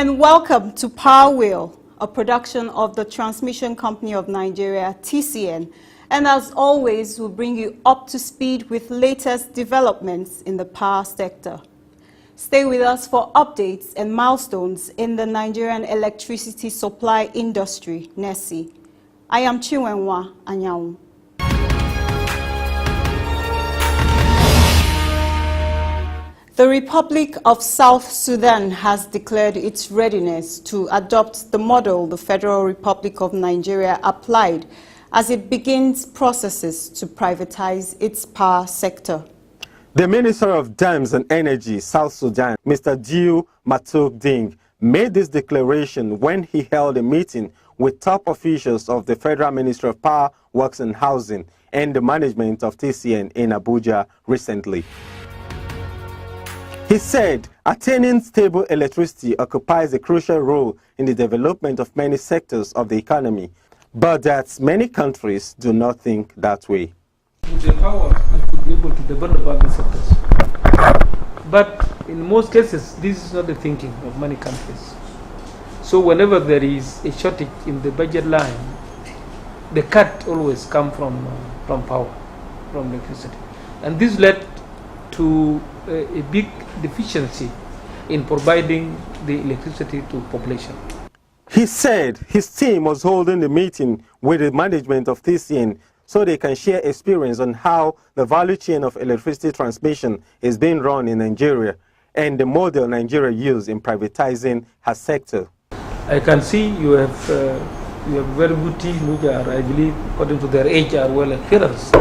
And welcome to Power Wheel, a production of the Transmission Company of Nigeria, TCN. And as always, we'll bring you up to speed with latest developments in the power sector. Stay with us for updates and milestones in the Nigerian electricity supply industry, NESI. I am Chinwenwa Anyanwu. The Republic of South Sudan has declared its readiness to adopt the model the Federal Republic of Nigeria applied as it begins processes to privatize its power sector. The Minister of Dams and Energy, South Sudan, Mr. Diu Matuk Ding, made this declaration when he held a meeting with top officials of the Federal Ministry of Power, Works and Housing and the management of TCN in Abuja recently. He said attaining stable electricity occupies a crucial role in the development of many sectors of the economy, but that many countries do not think that way. With the power, we could be able to develop other sectors. But in most cases, this is not the thinking of many countries. So whenever there is a shortage in the budget line, the cut always comes from power, from electricity. And this led to a big deficiency in providing the electricity to population. He said his team was holding a meeting with the management of TCN so they can share experience on how the value chain of electricity transmission is being run in Nigeria and the model Nigeria used in privatizing her sector. I can see you have a very good team which are, I believe, according to their age, are well experienced.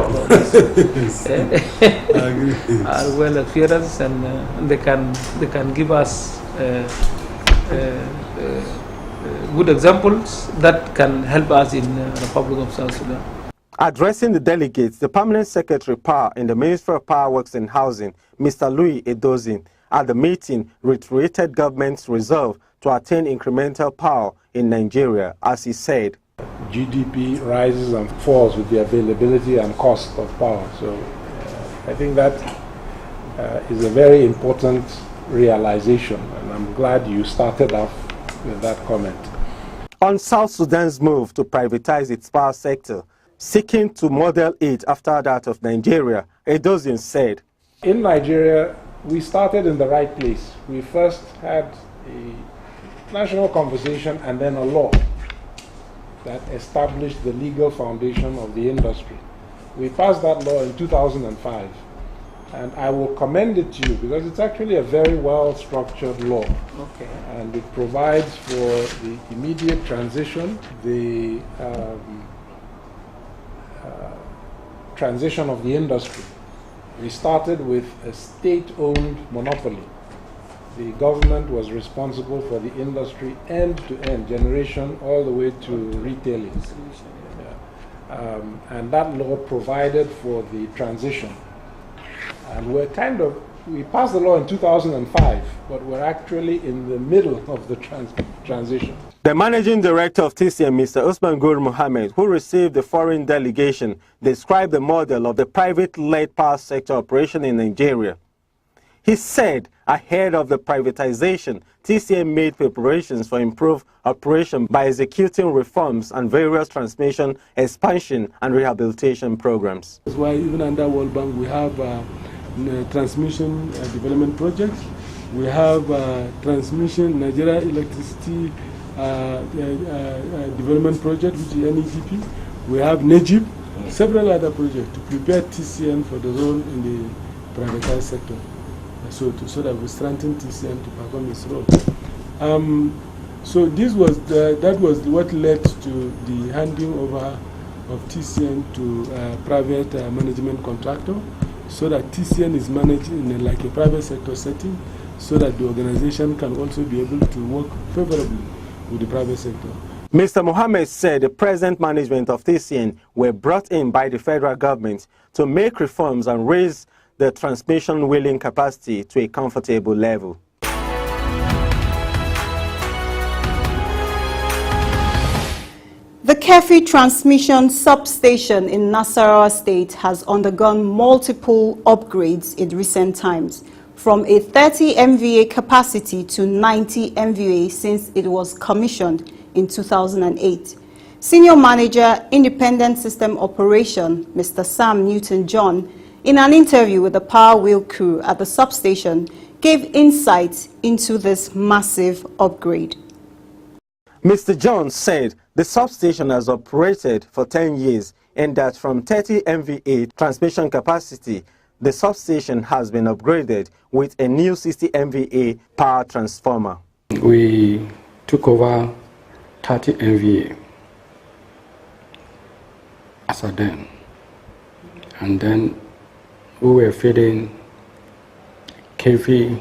Are well experienced, and they can give us good examples that can help us in the Republic of South Sudan. Addressing the delegates, the Permanent Secretary Power in the Ministry of Power, Works and Housing, Mr. Louis Edozin, at the meeting reiterated government's resolve to attain incremental power in Nigeria, as he said. GDP rises and falls with the availability and cost of power. So I think that is a very important realization, and I'm glad you started off with that comment. On South Sudan's move to privatize its power sector, seeking to model it after that of Nigeria, Edozin said, in Nigeria, we started in the right place. We first had a national conversation and then a law that established the legal foundation of the industry. We passed that law in 2005, and I will commend it to you because it's actually a very well structured law. Okay. And it provides for the immediate transition, the transition of the industry. We started with a state-owned monopoly. The government was responsible for the industry end-to-end, generation all the way to retailing. And that law provided for the transition. And we passed the law in 2005, but we're actually in the middle of the transition. The managing director of TCN, Mr. Usman Gur Mohammed, who received the foreign delegation, described the model of the private-led power sector operation in Nigeria. He said ahead of the privatization, TCN made preparations for improved operation by executing reforms and various transmission, expansion and rehabilitation programs. That's why even under World Bank we have transmission development projects. We have transmission Nigeria electricity development project, which is NEDP. We have NEGIP, several other projects to prepare TCN for the role in the privatized sector. So that we strengthen TCN to perform its role. So that was what led to the handing over of TCN to private management contractor, so that TCN is managed in like a private sector setting, so that the organization can also be able to work favorably with the private sector. Mr. Mohammed said the present management of TCN were brought in by the federal government to make reforms and raise the transmission wheeling capacity to a comfortable level. The Kefi transmission substation in Nasarawa State has undergone multiple upgrades in recent times. from a 30 MVA capacity to 90 MVA since it was commissioned in 2008. Senior Manager, Independent System Operation, Mr. Sam Newton-John, in an interview with the Power Wheel crew at the substation, gave insight into this massive upgrade. Mr. Jones said the substation has operated for 10 years and that from 30 MVA transmission capacity, the substation has been upgraded with a new 60 MVA power transformer. We took over 30 MVA as a then, and then we were feeding Kefi,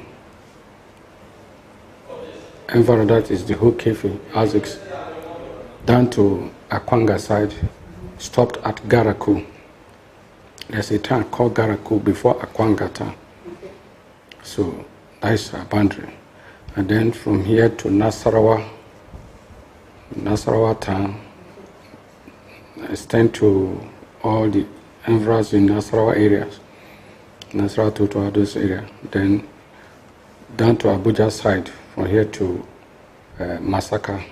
environment, that is the whole Kefi, ASICS, down to Akwanga side, stopped at Garaku. There's a town called Garaku before Akwanga town. So that's a boundary. And then from here to Nasarawa town, extend to all the environs in Nasarawa areas, Nasarawa to those areas, then down to Abuja side, from here to Masaka.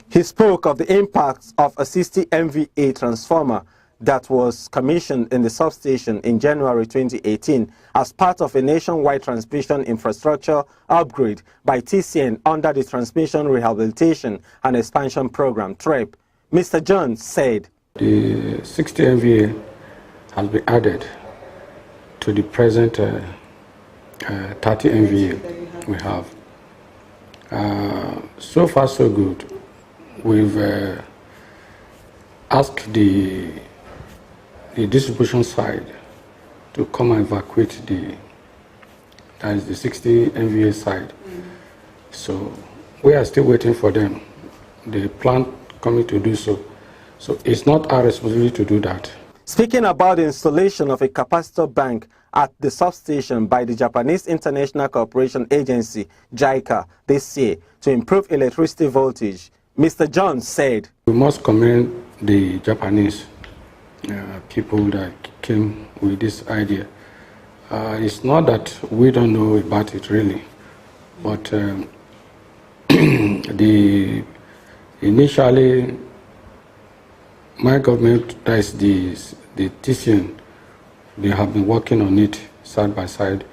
He spoke of the impact of a 60 MVA transformer that was commissioned in the substation in January 2018 as part of a nationwide transmission infrastructure upgrade by TCN under the Transmission Rehabilitation and Expansion Program, TREP. Mr. Jones said, the 60 MVA has been added to the present 30 MVA we have. So far so good. We've asked the distribution side to come and evacuate that is the 60 MVA side. So we are still waiting for them. The plant coming to do so. So it's not our responsibility to do that. Speaking about the installation of a capacitor bank at the substation by the Japanese International Cooperation Agency, JICA, this year to improve electricity voltage, Mr. Jones said, we must commend the Japanese people that came with this idea. It's not that we don't know about it really, but initially my government, that is the TCN, they have been working on it side by side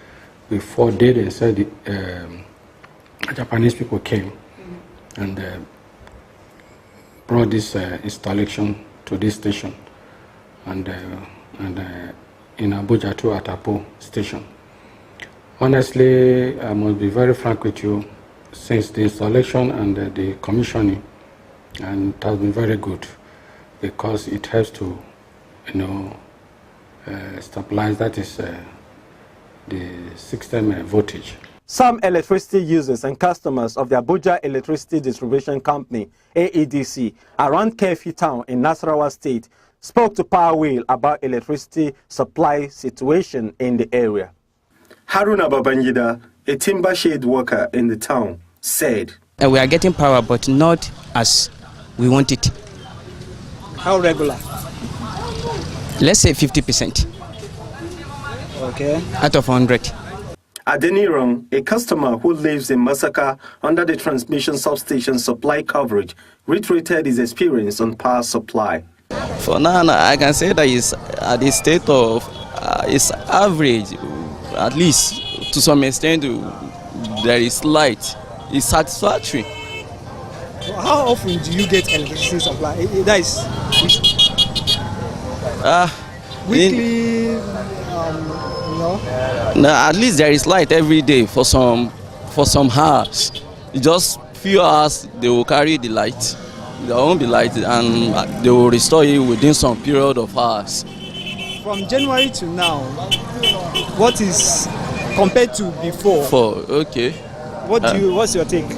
before they said the Japanese people came and brought this installation to this station and in Abuja to Atapo station. Honestly, I must be very frank with you, since the installation and the commissioning, and it has been very good because it helps to, stabilize, that is the system voltage. Some electricity users and customers of the Abuja Electricity Distribution Company, AEDC, around Kefi town in Nasarawa State, spoke to Power Wheel about electricity supply situation in the area. Haruna Babangida, a timber shade worker in the town, said, we are getting power, but not as we want it. How regular? Let's say 50%. Okay. Out of 100. Adenirong, a customer who lives in Masaka under the transmission substation supply coverage, reiterated his experience on power supply. For now, I can say that it's at the state of it's average, at least to some extent. There is light. It's satisfactory. How often do you get electricity supply? That is weekly. No, at least there is light every day for some hours. Just few hours they will carry the light. There won't be light, and they will restore it within some period of hours. From January to now, what is compared to before? Okay. What's your take?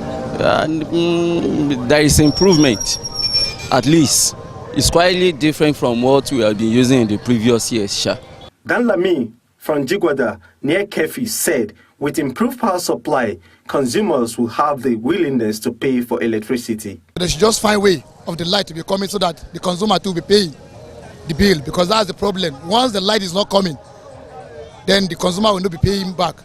There is improvement, at least. It's quite different from what we have been using in the previous years. Dan Lamy from Jigwada near Kefi said, with improved power supply, consumers will have the willingness to pay for electricity. They should just find a way of the light to be coming so that the consumer too will be paying the bill, because that's the problem. Once the light is not coming, then the consumer will not be paying back.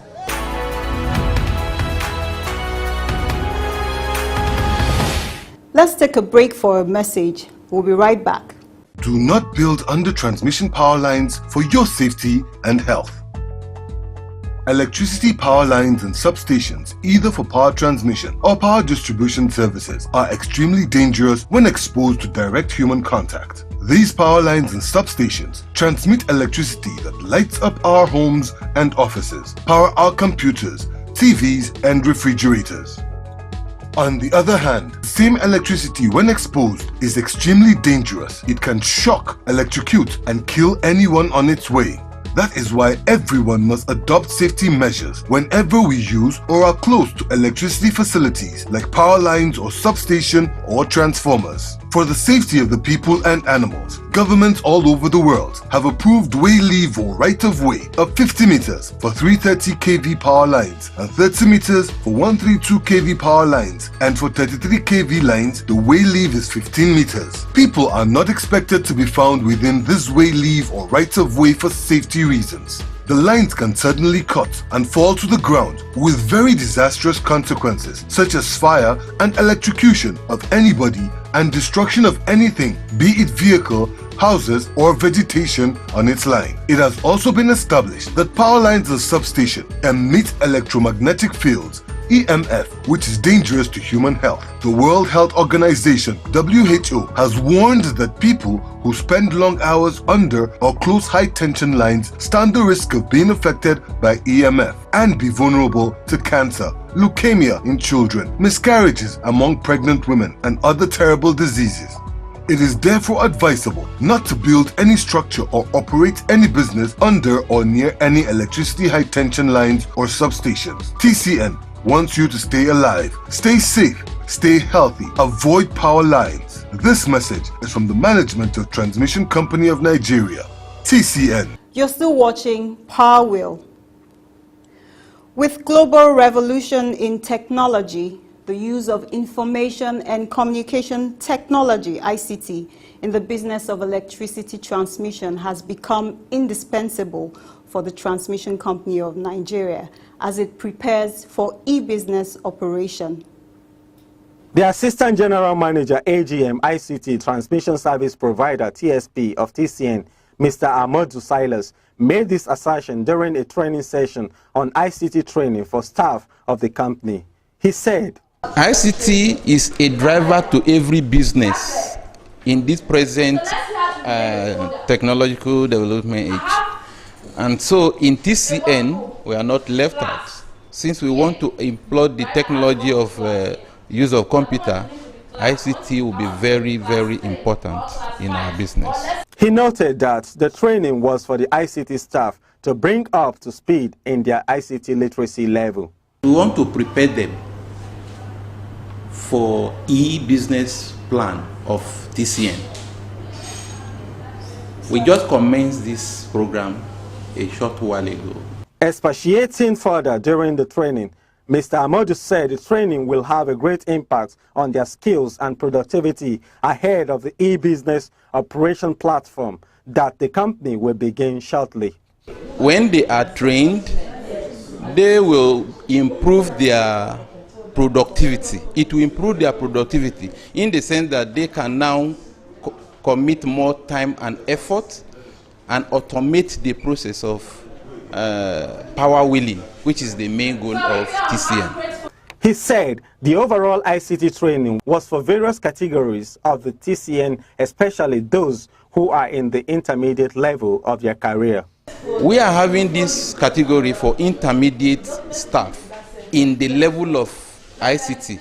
let's take a break for a message. We'll be right back. Do not build under transmission power lines for your safety and health. Electricity power lines and substations, either for power transmission or power distribution services, are extremely dangerous when exposed to direct human contact. These power lines and substations transmit electricity that lights up our homes and offices, power our computers, TVs, and refrigerators. On the other hand, the same electricity when exposed is extremely dangerous. It can shock, electrocute, and kill anyone on its way. That is why everyone must adopt safety measures whenever we use or are close to electricity facilities like power lines or substation or transformers. For the safety of the people and animals, governments all over the world have approved way leave or right-of-way of 50 meters for 330 kV power lines and 30 meters for 132 kV power lines, and for 33 kV lines the way leave is 15 meters. People are not expected to be found within this way leave or right-of-way for safety reasons. The lines can suddenly cut and fall to the ground with very disastrous consequences such as fire and electrocution of anybody and destruction of anything, be it vehicle, houses or vegetation on its line. It has also been established that power lines and substation emit electromagnetic fields, EMF, which is dangerous to human health. The World Health Organization, WHO, has warned that people who spend long hours under or close high-tension lines stand the risk of being affected by EMF and be vulnerable to cancer, leukemia in children, miscarriages among pregnant women, and other terrible diseases. It is therefore advisable not to build any structure or operate any business under or near any electricity high-tension lines or substations. TCN wants you to stay alive, stay safe, stay healthy, avoid power lines. This message is from the management of Transmission Company of Nigeria, TCN. You're still watching Power Wheel. With global revolution in technology, the use of information and communication technology, ICT, in the business of electricity transmission has become indispensable for the Transmission Company of Nigeria as it prepares for e-business operation. The Assistant General Manager, AGM ICT Transmission Service Provider, TSP of TCN, Mr. Ahmadu Silas, made this assertion during a training session on ICT training for staff of the company. He said, ICT is a driver to every business in this present technological development age. And so in TCN, we are not left out. Since we want to employ the technology of use of computer, ICT will be very, very important in our business. He noted that the training was for the ICT staff to bring up to speed in their ICT literacy level. We want to prepare them for e-business plan of TCN. We just commenced this program a short while ago. Expatiating further during the training, Mr. Ahmadu said the training will have a great impact on their skills and productivity ahead of the e-business operation platform that the company will begin shortly. When they are trained, they will improve their productivity. It will improve their productivity in the sense that they can now commit more time and effort and automate the process of power wheeling, which is the main goal of TCN. He said the overall ICT training was for various categories of the TCN, especially those who are in the intermediate level of their career. We are having this category for intermediate staff in the level of ICT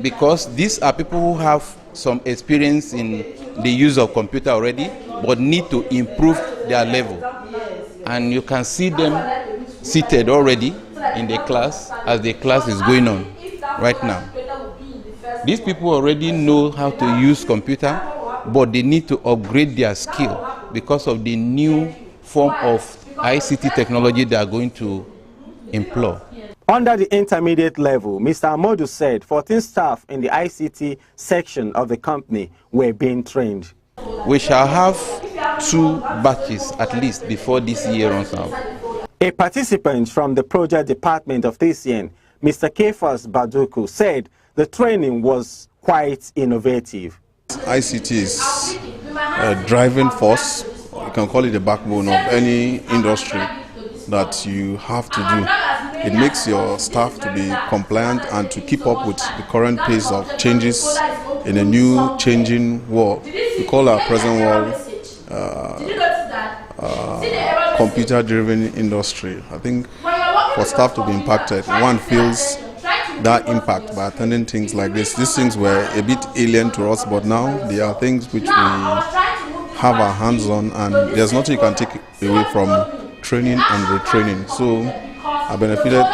because these are people who have some experience in the use of computer already but need to improve their level. And you can see them seated already in the class as the class is going on right now. These people already know how to use computer, but they need to upgrade their skill because of the new form of ICT technology they are going to employ. Under the intermediate level, Mr. Ahmadu said 14 staff in the ICT section of the company were being trained. We shall have 2 batches at least before this year runs out. A participant from the project department of TCN, Mr. Kefas Baduku, said the training was quite innovative. ICT is a driving force, you can call it the backbone of any industry that you have to do. It makes your staff to be compliant and to keep up with the current pace of changes in a new changing world. We call our present world computer-driven industry. I think for staff to be impacted, one feels that impact by attending things like this. These things were a bit alien to us, but now they are things which we have our hands on, and there's nothing you can take away from training and retraining. So I benefited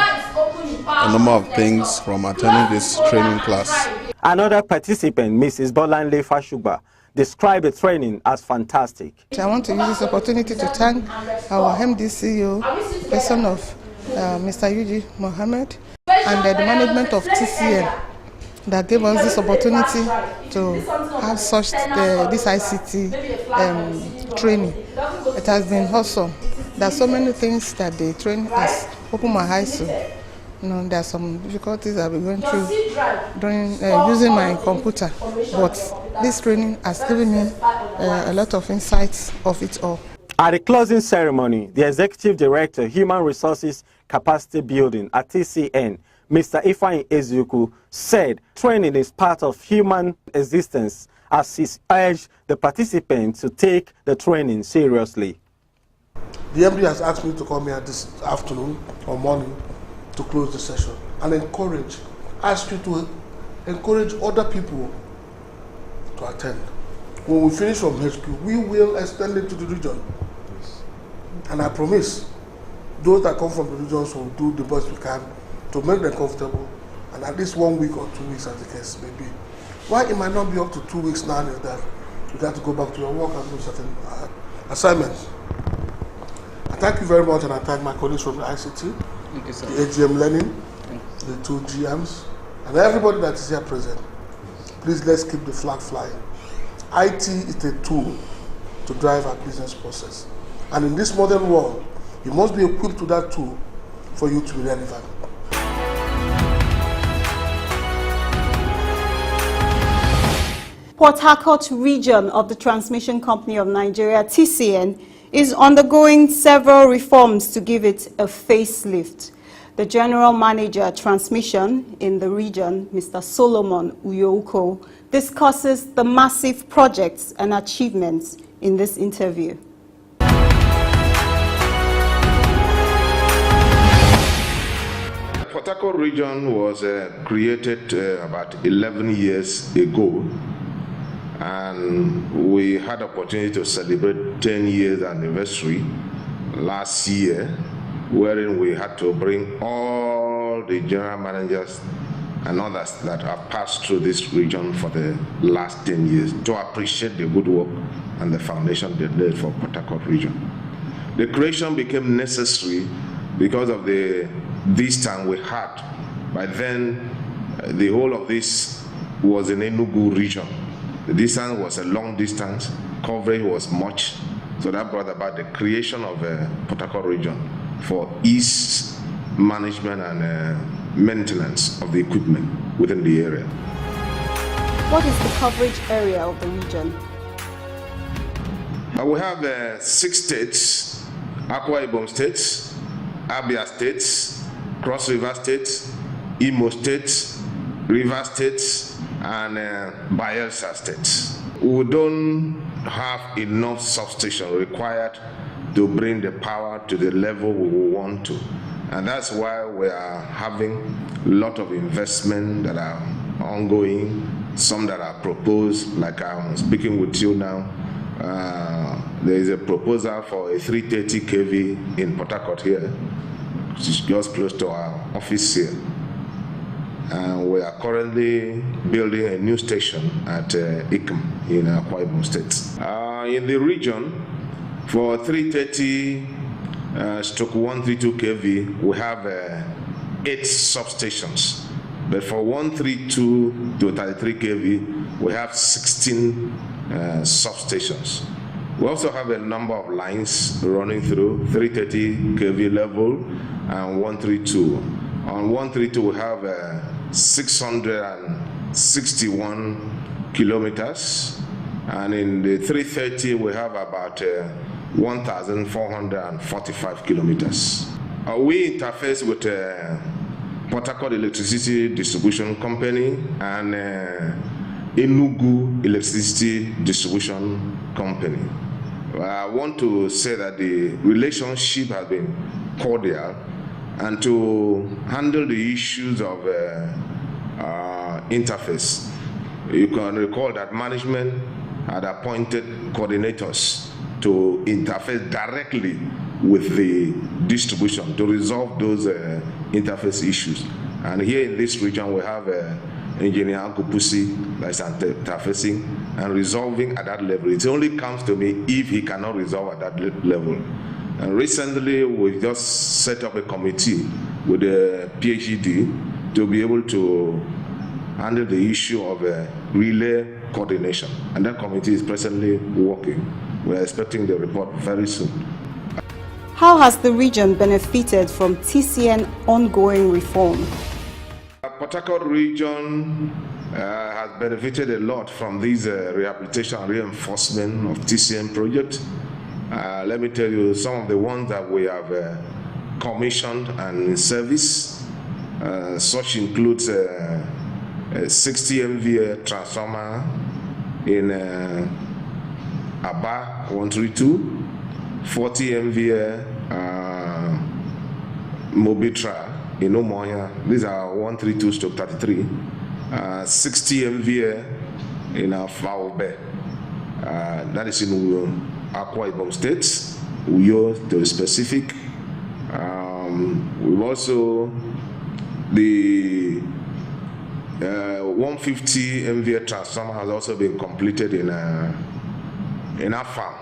a number of things from attending this training class. Another participant, Mrs. Bolanle Fashuba, described the training as fantastic. I want to use this opportunity to thank our MD CEO, person of Mr. Yuji Mohammed, and the management of TCN that gave us this opportunity to have such this ICT training. It has been awesome. There are so many things that the training has opened my eyes to. There are some difficulties I've been going through during using my computer, but this training has given me a lot of insights of it all. At the closing ceremony, the Executive Director, Human Resources Capacity Building at TCN, Mr. Ifeanyi Eziokwu, said training is part of human existence, as he urged the participants to take the training seriously. The MD has asked me to come here this afternoon or morning to close the session and ask you to encourage other people to attend. When we finish from HQ, we will extend it to the region. And I promise, those that come from the regions will do the best we can to make them comfortable, and at least 1 week or 2 weeks as the case may be. Why it might not be up to 2 weeks now is that you got to go back to your work and do certain assignments. I thank you very much, and I thank my colleagues from the ICT, the AGM Learning, the 2 GMs, and everybody that is here present. Please, let's keep the flag flying. IT is a tool to drive our business process. And in this modern world, you must be equipped to that tool for you to be relevant. Port Harcourt region of the Transmission Company of Nigeria, TCN, is undergoing several reforms to give it a facelift. The General Manager Transmission in the region, Mr. Solomon Uyouko, discusses the massive projects and achievements in this interview. Port Harcourt region was created about 11 years ago, and we had the opportunity to celebrate 10 years anniversary last year, wherein we had to bring all the general managers and others that have passed through this region for the last 10 years to appreciate the good work and the foundation they laid for Port Harcourt region. The creation became necessary because of the distance we had. By then, the whole of this was in Enugu region. The distance was a long distance, coverage was much, so that brought about the creation of a Port Harcourt region for ease management and maintenance of the equipment within the area. What is the coverage area of the region? We have 6 states: Akwa Ibom State, Abia State, Cross River State, Imo State, River State, and Bayelsa State. We don't have enough substation required to bring the power to the level we want to. And that's why we are having a lot of investment that are ongoing, some that are proposed, like I'm speaking with you now. There is a proposal for a 330 kV in Port Harcourt here, which is just close to our office here. And we are currently building a new station at Ikem in Akwa Ibom State. In the region, for 330 stroke 132 kV, we have 8 substations. But for 132 to 33 kV, we have 16 substations. We also have a number of lines running through 330 kV level and 132. On 132, we have 660 61 kilometers, and in the 330 we have about 1,445 kilometers. We interface with Port Harcourt Electricity Distribution Company and Enugu Electricity Distribution Company. I want to say that the relationship has been cordial, and to handle the issues of interface, you can recall that management had appointed coordinators to interface directly with the distribution to resolve those interface issues. And here in this region we have Engineer Kupusi that's interfacing and resolving at that level. It only comes to me if he cannot resolve at that level. And recently we just set up a committee with a PhD to be able to handle the issue of relay coordination. And that committee is presently working. We're expecting the report very soon. How has the region benefited from TCN ongoing reform? Port Harcourt region has benefited a lot from this rehabilitation and reinforcement of TCN project. Let me tell you some of the ones that we have commissioned and in service. Such includes a 60 MVA transformer in Aba 132, 40 MVA Mobitra in Omoya. These are 132/33. 60 MVA in Faobe. That is in Akwa Ibom State, Uyo to be specific. We've also the 150 MVA transformer has also been completed in Afam.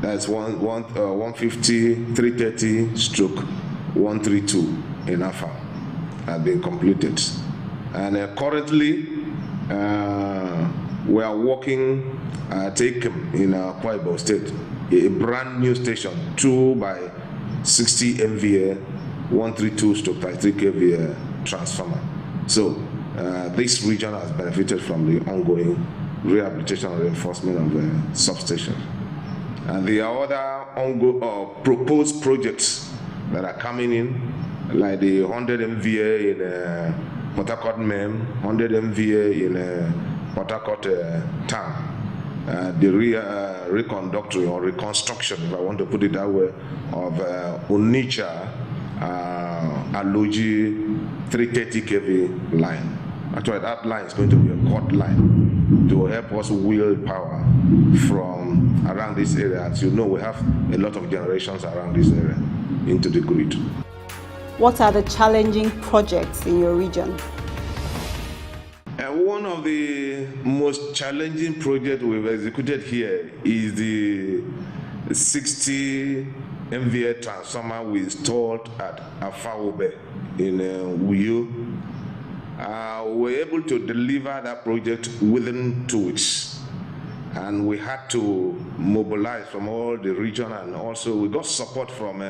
That's 150 330/132 in Afam has been completed, and currently we are working taken in Akwa Ibom State a brand new station 2 by 60 MVA 132/33 kVA transformer. So this region has benefited from the ongoing rehabilitation and reinforcement of the substation. And there are other proposed projects that are coming in, like the 100 MVA in Port Harcourt MEM, 100 MVA in Port Harcourt town. The reconductoring or reconstruction, if I want to put it that way, of Onitsha Aloji 330 kV line. Actually, that line is going to be a cord line to help us wheel power from around this area. As you know, we have a lot of generations around this area into the grid. What are the challenging projects in your region? One of the most challenging projects we've executed here is the 60 MVA transformer we installed at Afaobe in Uyo. We were able to deliver that project within 2 weeks, and we had to mobilize from all the region, and also we got support from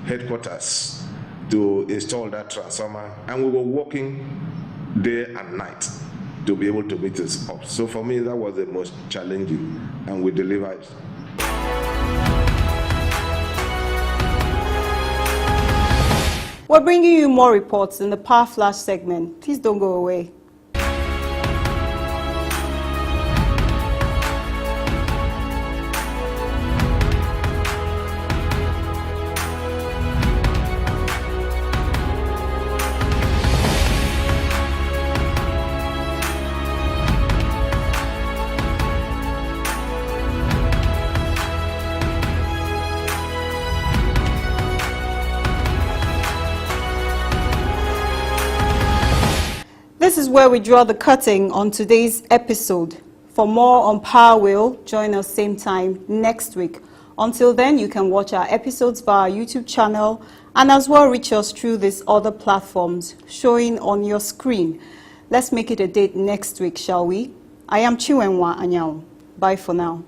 headquarters to install that transformer, and we were working day and night to be able to meet this up. So for me, that was the most challenging, and we delivered. We're bringing you more reports in the Power Flash segment. Please don't go away. This is where we draw the curtain on today's episode. For more on Power Wheel, join us same time next week. Until then, you can watch our episodes via our YouTube channel and as well reach us through these other platforms showing on your screen. Let's make it a date next week, shall we? I am Chiwenwa Anyao. Bye for now.